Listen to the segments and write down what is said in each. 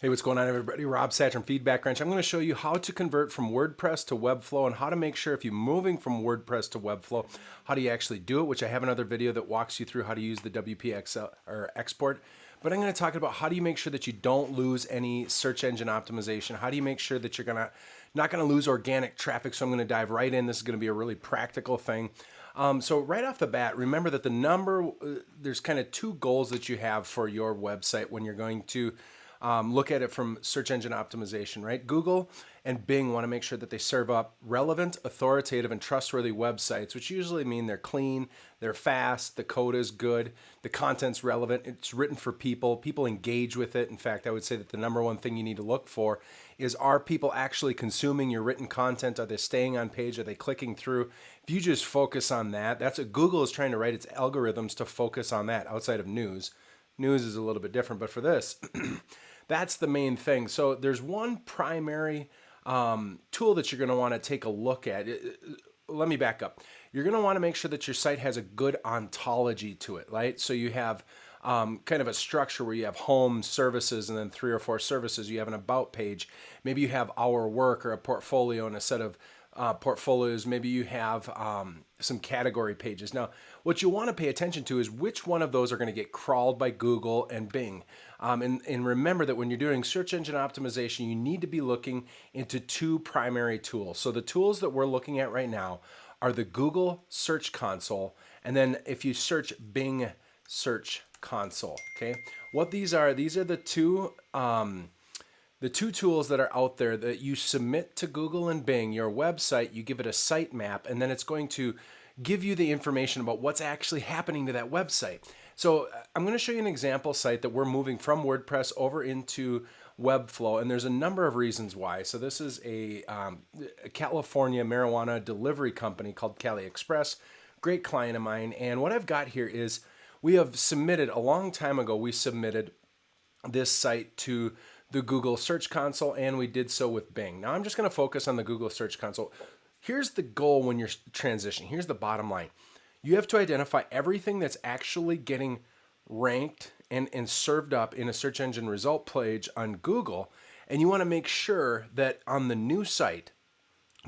Hey, what's going on, everybody? Rob Satch from Feedbackwrench. I'm going to show you how to convert from WordPress to Webflow and how to make sure if you're moving from WordPress to Webflow, how do you actually do it, which I have another video that walks you through how to use the WPX or export. But I'm going to talk about how do you make sure that you don't lose any search engine optimization? How do you make sure that you're not going to lose organic traffic? So I'm going to dive right in. This is going to be a really practical thing. So right off the bat, remember that there's kind of two goals that you have for your website when you're going to look at it from search engine optimization, right? Google and Bing want to make sure that they serve up relevant, authoritative, and trustworthy websites, which usually mean they're clean, they're fast, the code is good, the content's relevant, it's written for people engage with it. In fact, I would say that the number one thing you need to look for is, are people actually consuming your written content? Are they staying on page? Are they clicking through? If you just focus on that, that's what Google is trying to write its algorithms to focus on that outside of news. News is a little bit different, but for this, that's the main thing. So there's one primary tool that you're going to want to take a look at. Let me back up. You're going to want to make sure that your site has a good ontology to it, right? So you have kind of a structure where you have home, services, and then 3 or 4 services. You have an about page. Maybe you have our work or a portfolio and a set of portfolios. Maybe you have some category pages. Now, what you want to pay attention to is which one of those are going to get crawled by Google and Bing. And remember that when you're doing search engine optimization, you need to be looking into 2 primary tools. So the tools that we're looking at right now are the Google Search Console, and then if you search Bing Search Console, okay? What these are the two tools that are out there that you submit to Google and Bing, your website, you give it a sitemap, and then it's going to give you the information about what's actually happening to that website. So I'm going to show you an example site that we're moving from WordPress over into Webflow, and there's a number of reasons why. So this is a California marijuana delivery company called Cali Express, great client of mine, and what I've got here is we have submitted, a long time ago, we submitted this site to the Google Search Console, and we did so with Bing. Now I'm just going to focus on the Google Search Console. Here's the goal when you're transitioning. Here's the bottom line. You have to identify everything that's actually getting ranked and served up in a search engine result page on Google, and you want to make sure that on the new site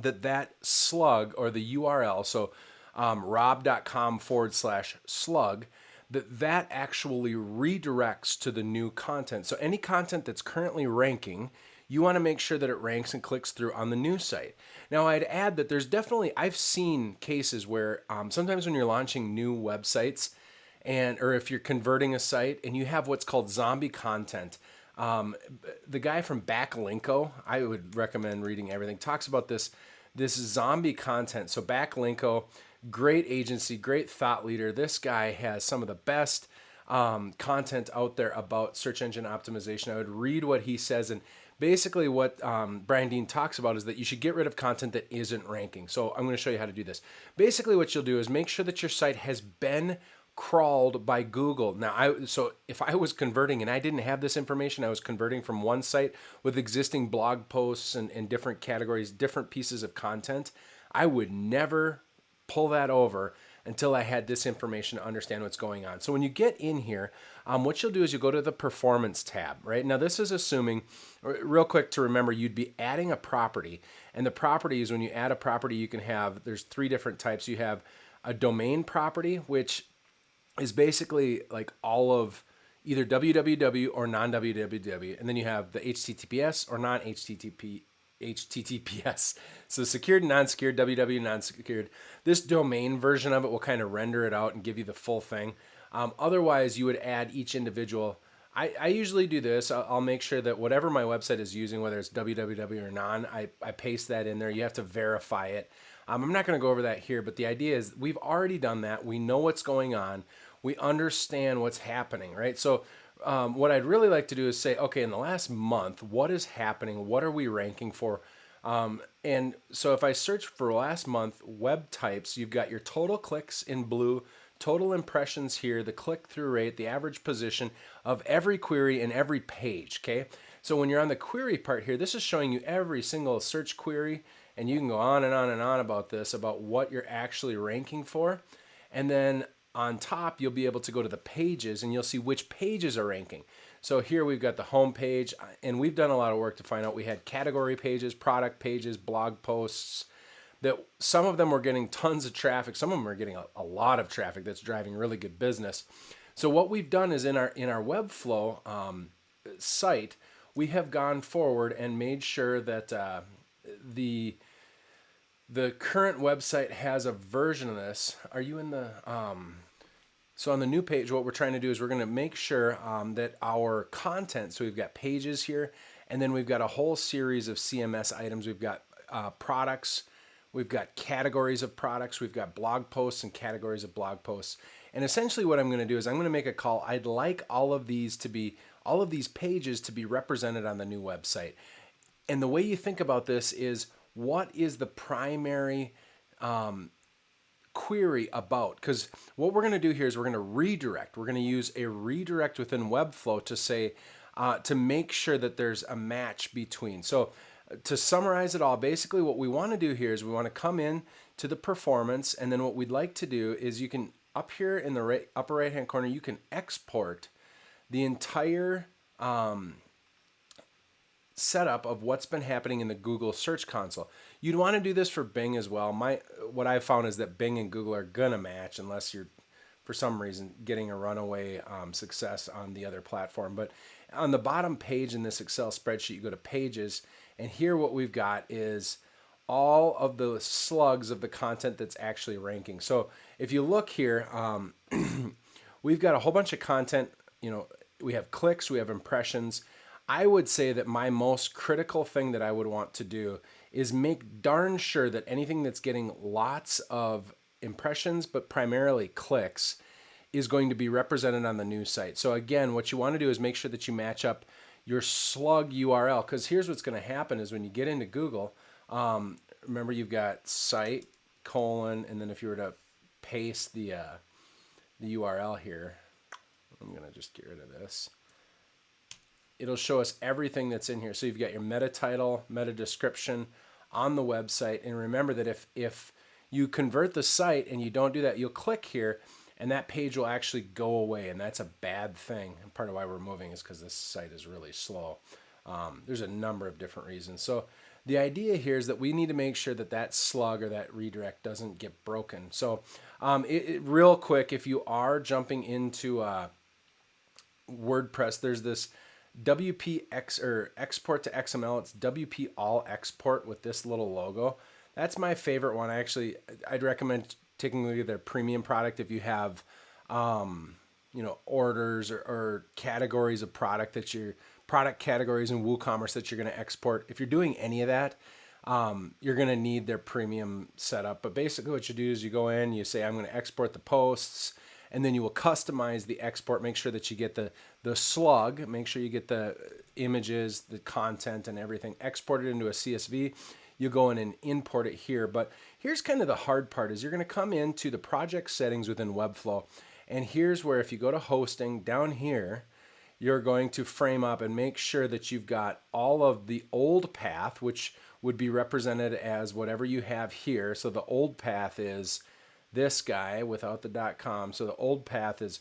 that slug or the URL, so rob.com/slug, that actually redirects to the new content. So any content that's currently ranking, you want to make sure that it ranks and clicks through on the new site. Now, I'd add that there's definitely, I've seen cases where sometimes when you're launching new websites, or if you're converting a site and you have what's called zombie content, the guy from Backlinko, I would recommend reading everything, talks about this zombie content. So Backlinko, great agency, great thought leader. This guy has some of the best content out there about search engine optimization. I would read what he says, and basically what Brian Dean talks about is that you should get rid of content that isn't ranking. So I'm going to show you how to do this. Basically what you'll do is make sure that your site has been crawled by Google. Now, so if I was converting and I didn't have this information, I was converting from one site with existing blog posts and different categories, different pieces of content, I would never pull that over until I had this information to understand what's going on. So when you get in here, what you'll do is you go to the Performance tab, right? Now this is assuming, real quick to remember, you'd be adding a property. And the property is when you add a property, you can have, there's 3 different types. You have a domain property, which is basically like all of either www or non-www. And then you have the HTTPS or HTTPS. So secured, non-secured, www, non-secured. This domain version of it will kind of render it out and give you the full thing. Otherwise, you would add each individual. I usually do this. I'll make sure that whatever my website is using, whether it's www or non, I paste that in there. You have to verify it. I'm not going to go over that here, but the idea is we've already done that. We know what's going on. We understand what's happening, right? So what I'd really like to do is say, okay, in the last month, what is happening? What are we ranking for? And so if I search for last month web types, you've got your total clicks in blue, total impressions here, the click-through rate, the average position of every query and every page, okay? So when you're on the query part here, this is showing you every single search query, and you can go on and on and on about this, about what you're actually ranking for. And then on top, you'll be able to go to the pages and you'll see which pages are ranking. So here we've got the home page, and we've done a lot of work to find out we had category pages, product pages, blog posts, that some of them were getting tons of traffic. Some of them are getting a lot of traffic that's driving really good business. So what we've done is in our Webflow site, we have gone forward and made sure that the current website has a version of this. Are you in the so on the new page, what we're trying to do is we're going to make sure that our content, so we've got pages here, and then we've got a whole series of CMS items. We've got products, we've got categories of products, we've got blog posts and categories of blog posts. And essentially what I'm going to do is I'm going to make a call. I'd like all of these pages to be represented on the new website. And the way you think about this is, what is the primary query about? Because what we're going to do here is we're going to redirect. We're going to use a redirect within Webflow to say, to make sure that there's a match between. So to summarize it all, basically what we want to do here is we want to come in to the performance, and then what we'd like to do is you can, up here in the upper right hand corner, you can export the entire setup of what's been happening in the Google Search Console. You'd want to do this for Bing as well. What I've found is that Bing and Google are gonna match unless you're, for some reason, getting a runaway success on the other platform. But on the bottom page in this Excel spreadsheet, you go to Pages, and here what we've got is all of the slugs of the content that's actually ranking. So if you look here, we've got a whole bunch of content. You know, we have clicks, we have impressions. I would say that my most critical thing that I would want to do is make darn sure that anything that's getting lots of impressions, but primarily clicks, is going to be represented on the new site. So again, what you want to do is make sure that you match up your slug URL, because here's what's going to happen is when you get into Google, remember you've got site, colon, and then if you were to paste the URL here, I'm going to just get rid of this. It'll show us everything that's in here. So you've got your meta title, meta description on the website. And remember that if you convert the site and you don't do that, you'll click here and that page will actually go away. And that's a bad thing. And part of why we're moving is because this site is really slow. There's a number of different reasons. So the idea here is that we need to make sure that that slug or that redirect doesn't get broken. So real quick, if you are jumping into WordPress, there's this WPX or export to XML. It's WP all export with this little logo. That's my favorite one. I'd recommend taking a look at their premium product if you have, orders or categories of product categories in WooCommerce that you're going to export. If you're doing any of that, you're going to need their premium setup. But basically what you do is you go in, you say, I'm going to export the posts, and then you will customize the export. Make sure that you get the slug, make sure you get the images, the content and everything, export it into a CSV. You go in and import it here. But here's kind of the hard part is you're going to come into the project settings within Webflow. And here's where if you go to hosting down here, you're going to frame up and make sure that you've got all of the old path, which would be represented as whatever you have here. So the old path is this guy without the .com. So the old path is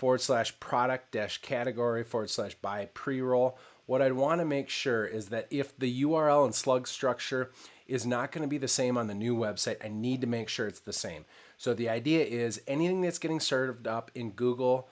/product-category /by pre-roll. What I'd want to make sure is that if the URL and slug structure is not going to be the same on the new website, I need to make sure it's the same. So the idea is anything that's getting served up in Google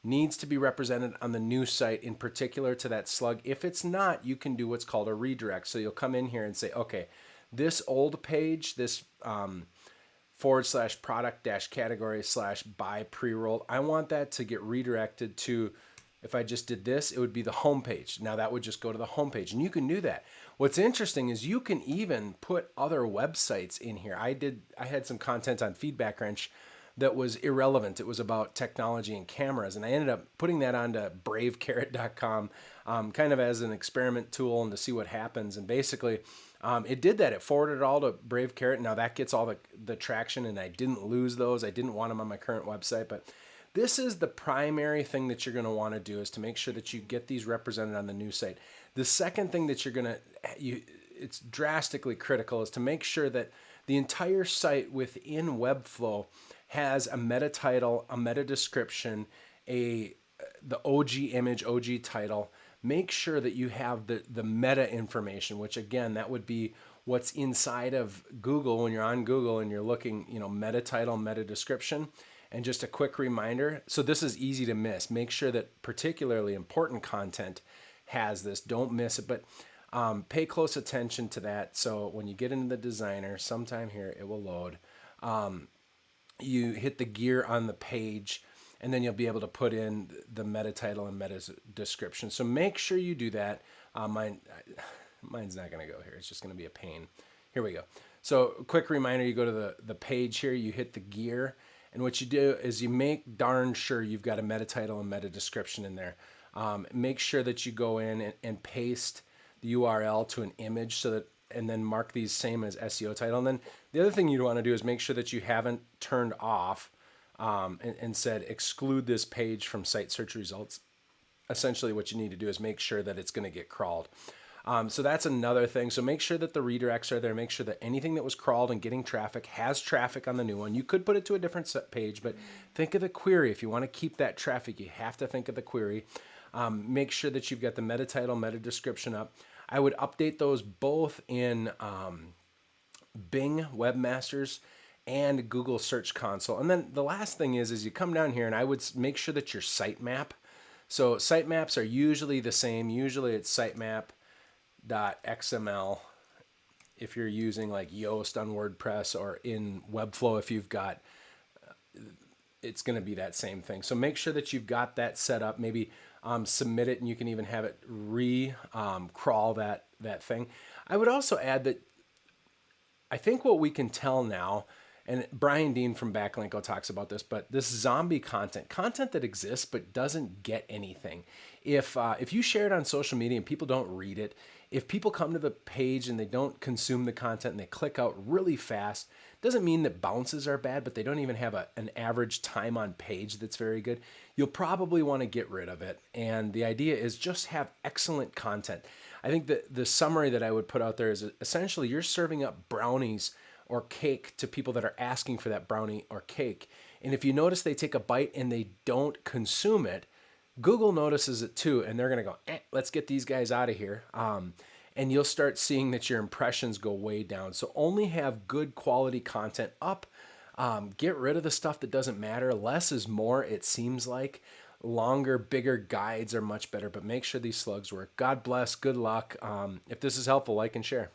needs to be represented on the new site, in particular to that slug. If it's not, you can do what's called a redirect. So you'll come in here and say, okay, this old page, this /product-category /by pre-roll, I want that to get redirected to, if I just did this, it would be the home page. Now that would just go to the home page, and you can do that. What's interesting is you can even put other websites in here. I had some content on Feedbackwrench that was irrelevant. It was about technology and cameras, and I ended up putting that onto bravecarrot.com kind of as an experiment tool and to see what happens. And basically, it did that. It forwarded it all to Brave Carrot. Now that gets all the traction, and I didn't lose those. I didn't want them on my current website, but this is the primary thing that you're going to want to do, is to make sure that you get these represented on the new site. The second thing that it's drastically critical, is to make sure that the entire site within Webflow has a meta title, a meta description, a the OG image, OG title. Make sure that you have the meta information, which again, that would be what's inside of Google when you're on Google and you're looking, meta title, meta description. And just a quick reminder, so this is easy to miss. Make sure that particularly important content has this. Don't miss it, but pay close attention to that. So when you get into the designer, sometime here it will load. You hit the gear on the page, and then you'll be able to put in the meta title and meta description. So make sure you do that. Mine's not going to go here. It's just going to be a pain. Here we go. So quick reminder, you go to the page here, you hit the gear, and what you do is you make darn sure you've got a meta title and meta description in there. Make sure that you go in and paste the URL to an image so that, and then mark these same as SEO title. And then the other thing you want to do is make sure that you haven't turned off and said exclude this page from site search results. Essentially what you need to do is make sure that it's going to get crawled. So that's another thing. So make sure that the redirects are there. Make sure that anything that was crawled and getting traffic has traffic on the new one. You could put it to a different page, but think of the query. If you want to keep that traffic, you have to think of the query. Make sure that you've got the meta title, meta description up. I would update those both in Bing Webmasters and Google Search Console. And then the last thing is you come down here and I would make sure that your sitemap. So sitemaps are usually the same. Usually it's sitemap.xml if you're using like Yoast on WordPress, or in Webflow if you've got, it's going to be that same thing. So make sure that you've got that set up. Maybe submit it, and you can even have it crawl that thing. I would also add that I think what we can tell now, and Brian Dean from Backlinko talks about this, but this zombie content that exists but doesn't get anything. If you share it on social media and people don't read it, if people come to the page and they don't consume the content and they click out really fast, doesn't mean that bounces are bad, but they don't even have an average time on page that's very good. You'll probably want to get rid of it. And the idea is just have excellent content. I think that the summary that I would put out there is essentially you're serving up brownies or cake to people that are asking for that brownie or cake. And if you notice they take a bite and they don't consume it, Google notices it too, and they're going to go, let's get these guys out of here. And you'll start seeing that your impressions go way down. So only have good quality content up. Get rid of the stuff that doesn't matter. Less is more, it seems like. Longer, bigger guides are much better, but make sure these slugs work. God bless. Good luck. If this is helpful, like and share.